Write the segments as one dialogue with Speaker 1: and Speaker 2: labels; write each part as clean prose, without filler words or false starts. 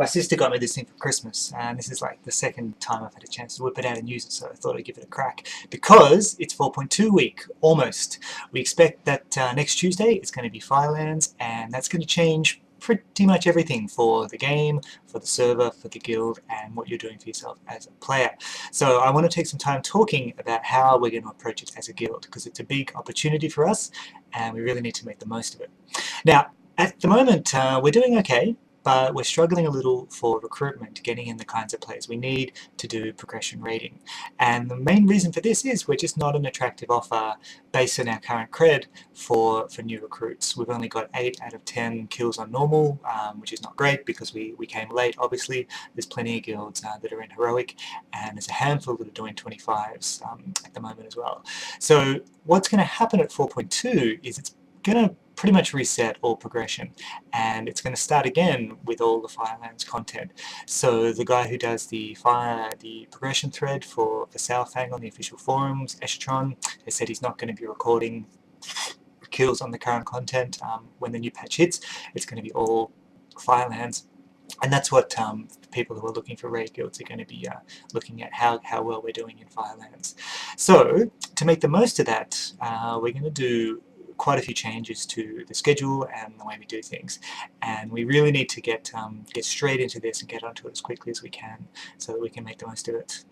Speaker 1: My sister got me this thing for Christmas, and this is like the second time I've had a chance to whip it out and use it, so I thought I'd give it a crack. Because it's 4.2 week, almost. We expect that next Tuesday it's going to be Firelands, and that's going to change pretty much everything for the game, for the server, for the guild, and what you're doing for yourself as a player. So I want to take some time talking about how we're going to approach it as a guild, because it's a big opportunity for us, and we really need to make the most of it. Now, at the moment, we're doing okay, but we're struggling a little for recruitment, getting in the kinds of players we need to do progression rating. And the main reason for this is we're just not an attractive offer based on our current cred for new recruits. We've only got 8 out of 10 kills on normal, which is not great because we came late, obviously. There's plenty of guilds that are in heroic, and there's a handful that are doing 25s at the moment as well. So what's going to happen at 4.2 is it's going to pretty much reset all progression, and it's going to start again with all the Firelands content. So the guy who does the progression thread for Saurfang on the official forums, Eshatron, has said he's not going to be recording kills on the current content. When the new patch hits, it's going to be all Firelands. And that's what people who are looking for raid guilds are going to be looking at, how well we're doing in Firelands. So to make the most of that, we're going to do quite a few changes to the schedule and the way we do things, and we really need to get straight into this and get onto it as quickly as we can so that we can make the most of it.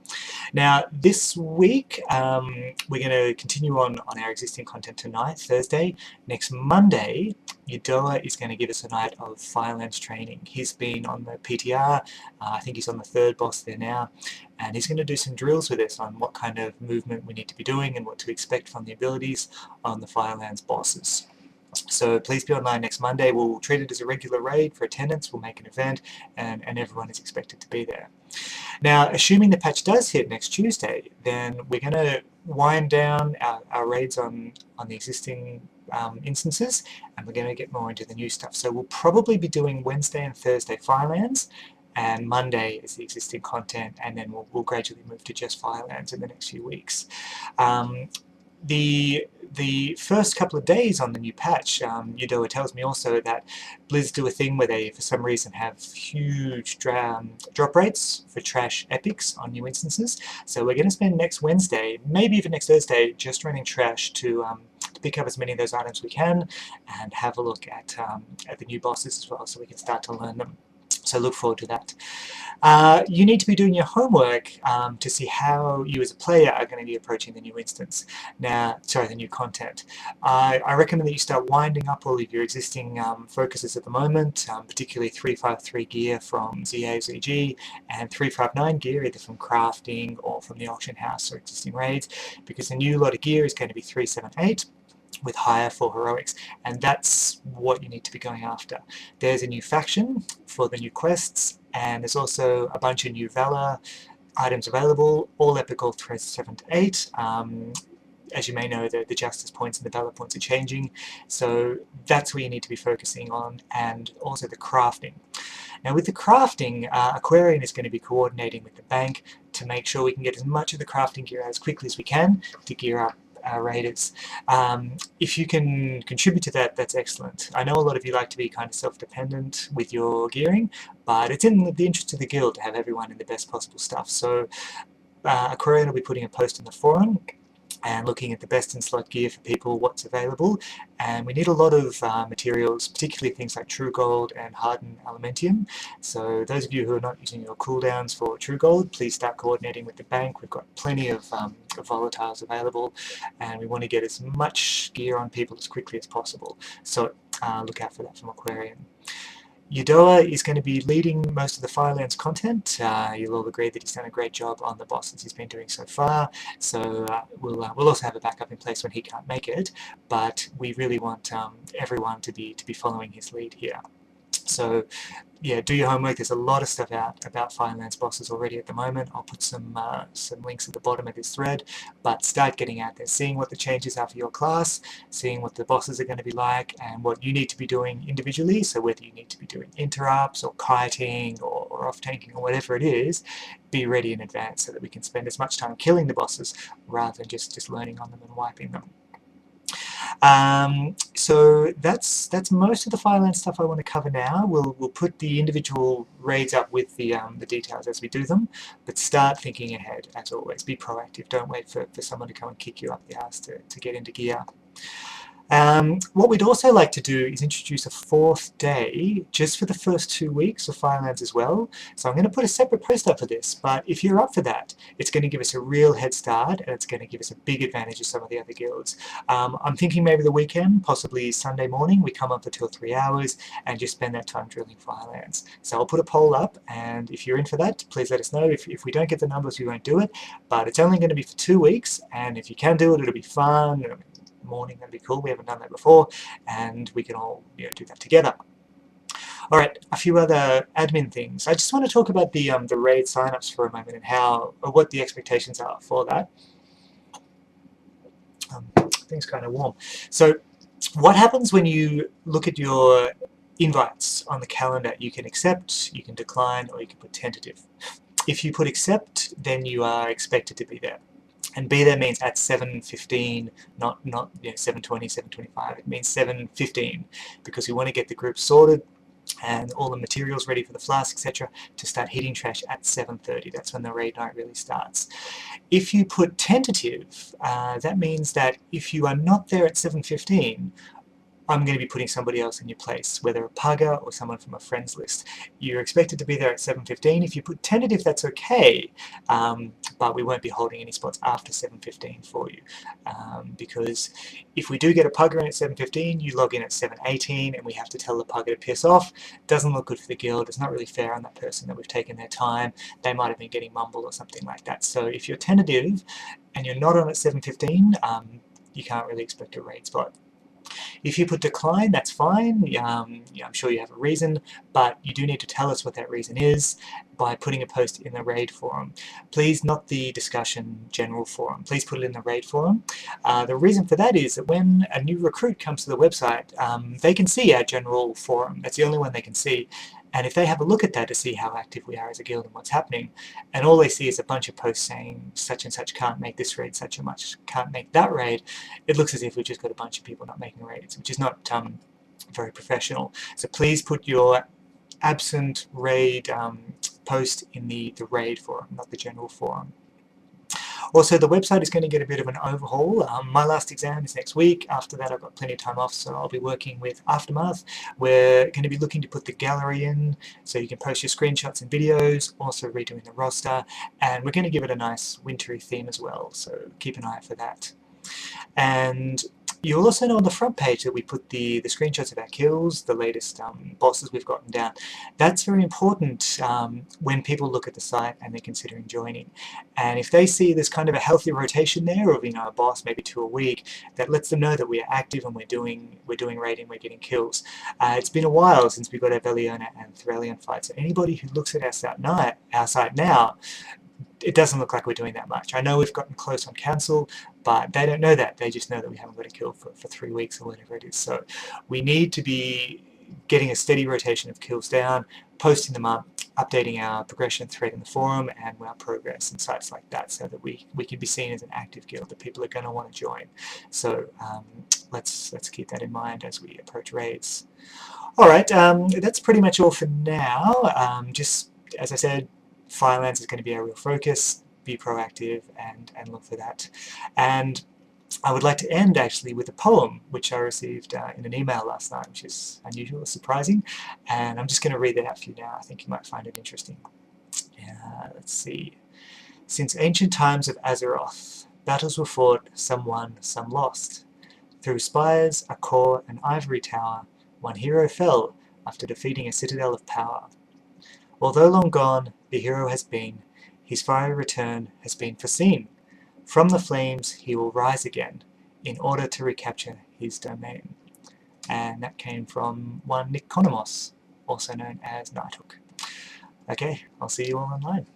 Speaker 1: Now this week we're going to continue on our existing content tonight, Thursday. Next Monday, Yudoa is going to give us a night of Firelands training. He's been on the PTR, I think he's on the 3rd boss there now, and he's going to do some drills with us on what kind of movement we need to be doing and what to expect from the abilities on the Firelands bosses. So please be online next Monday. We'll treat it as a regular raid for attendance, we'll make an event, and everyone is expected to be there. Now, assuming the patch does hit next Tuesday, then we're going to wind down our raids on the existing instances, and we're going to get more into the new stuff. So we'll probably be doing Wednesday and Thursday Firelands, and Monday is the existing content, and then we'll gradually move to just Firelands in the next few weeks. The first couple of days on the new patch, Yudoa tells me also that Blizz do a thing where they, for some reason, have huge drop rates for trash epics on new instances. So we're going to spend next Wednesday, maybe even next Thursday, just running trash to pick up as many of those items we can and have a look at the new bosses as well, so we can start to learn them. So look forward to that. You need to be doing your homework to see how you as a player are going to be approaching the new instance. Now, sorry, the new content. I recommend that you start winding up all of your existing focuses at the moment, particularly 353 gear from ZAZG and 359 gear either from crafting or from the auction house or existing raids, because the new lot of gear is going to be 378. With higher for heroics, and that's what you need to be going after. There's a new faction for the new quests, and there's also a bunch of new Valor items available, all epical threads 7 to 8. As you may know, the Justice points and the Valor points are changing, so that's where you need to be focusing on, and also the crafting. Now with the crafting, Aquarian is going to be coordinating with the bank to make sure we can get as much of the crafting gear as quickly as we can to gear up our raiders. If you can contribute to that, that's excellent. I know a lot of you like to be kind of self-dependent with your gearing, but it's in the interest of the guild to have everyone in the best possible stuff. So Aquarian will be putting a post in the forum and looking at the best in slot gear for people, what's available, and we need a lot of materials, particularly things like True Gold and Hardened Elementium. So those of you who are not using your cooldowns for True Gold, please start coordinating with the bank. We've got plenty of volatiles available, and we want to get as much gear on people as quickly as possible. So look out for that from Aquarian. Yudoa is going to be leading most of the Firelands content. You'll all agree that he's done a great job on the bosses he's been doing so far, so we'll also have a backup in place when he can't make it, but we really want everyone to be following his lead here. So yeah, do your homework. There's a lot of stuff out about Firelands bosses already at the moment. I'll put some links at the bottom of this thread, but start getting out there, seeing what the changes are for your class, seeing what the bosses are going to be like, and what you need to be doing individually. So whether you need to be doing interrupts or kiting or off-tanking or whatever it is, be ready in advance so that we can spend as much time killing the bosses rather than just learning on them and wiping them. So that's most of the Firelands stuff I want to cover now. We'll put the individual raids up with the details as we do them, but start thinking ahead as always. Be proactive. Don't wait for someone to come and kick you up the ass to get into gear. What we'd also like to do is introduce a 4th day just for the first 2 weeks of Firelands as well. So I'm going to put a separate post up for this, but if you're up for that, it's going to give us a real head start and it's going to give us a big advantage of some of the other guilds. I'm thinking maybe the weekend, possibly Sunday morning, we come up for 2 or 3 hours and just spend that time drilling Firelands. So I'll put a poll up, and if you're in for that, please let us know. If we don't get the numbers, we won't do it, but it's only going to be for 2 weeks, and if you can do it, it'll be fun. Morning, that'd be cool. We haven't done that before, and we can all do that together. All right, a few other admin things. I just want to talk about the raid signups for a moment and what the expectations are for that. Things kind of warm. So, what happens when you look at your invites on the calendar? You can accept, you can decline, or you can put tentative. If you put accept, then you are expected to be there. And be there means at 7:15, not 7:20, 7:25. It means 7:15 because we want to get the group sorted and all the materials ready for the flask, etc., to start hitting trash at 7:30. That's when the raid night really starts. If you put tentative, that means that if you are not there at 7:15, I'm going to be putting somebody else in your place, whether a pugger or someone from a friends list. You're expected to be there at 7:15. If you put tentative, that's okay, but we won't be holding any spots after 7:15 for you, because if we do get a pugger in at 7:15, you log in at 7:18, and we have to tell the pugger to piss off. Doesn't look good for the guild. It's not really fair on that person that we've taken their time. They might have been getting mumbled or something like that. So if you're tentative and you're not on at 7:15, you can't really expect a raid spot. If you put decline, that's fine. I'm sure you have a reason, but you do need to tell us what that reason is by putting a post in the raid forum. Please, not the discussion general forum. Please put it in the raid forum. The reason for that is that when a new recruit comes to the website, they can see our general forum. That's the only one they can see. And if they have a look at that to see how active we are as a guild and what's happening, and all they see is a bunch of posts saying such and such can't make this raid, such and much can't make that raid, it looks as if we've just got a bunch of people not making raids, which is not very professional. So please put your absent raid post in the raid forum, not the general forum. Also, the website is going to get a bit of an overhaul. My last exam is next week. After that, I've got plenty of time off, so I'll be working with Aftermath. We're going to be looking to put the gallery in, so you can post your screenshots and videos, also redoing the roster, and we're going to give it a nice wintry theme as well, so keep an eye out for that. And you'll also know on the front page that we put the screenshots of our kills, the latest bosses we've gotten down. That's very important when people look at the site and they're considering joining. And if they see there's kind of a healthy rotation there of a boss, maybe 2 a week, that lets them know that we are active and we're doing raiding, we're getting kills. It's been a while since we got our Veliona and Thralion fights, so anybody who looks at our site now, it doesn't look like we're doing that much. I know we've gotten close on cancel, but they don't know that. They just know that we haven't got a kill for 3 weeks or whatever it is. So we need to be getting a steady rotation of kills down, posting them up, updating our progression thread in the forum and our progress and sites like that, so that we can be seen as an active guild that people are going to want to join. So let's keep that in mind as we approach raids. Alright, that's pretty much all for now. Just as I said, Firelands is going to be our real focus. Be proactive and look for that. And I would like to end actually with a poem which I received in an email last night, which is unusual, surprising, and I'm just going to read that out for you now. I think you might find it interesting. Let's see. Since ancient times of Azeroth, battles were fought, some won, some lost. Through spires, a core, an ivory tower, one hero fell after defeating a citadel of power. Although long gone, the hero has been, his fiery return has been foreseen. From the flames he will rise again, in order to recapture his domain. And that came from one Nick Konomos, also known as Nighthawk. Okay, I'll see you all online.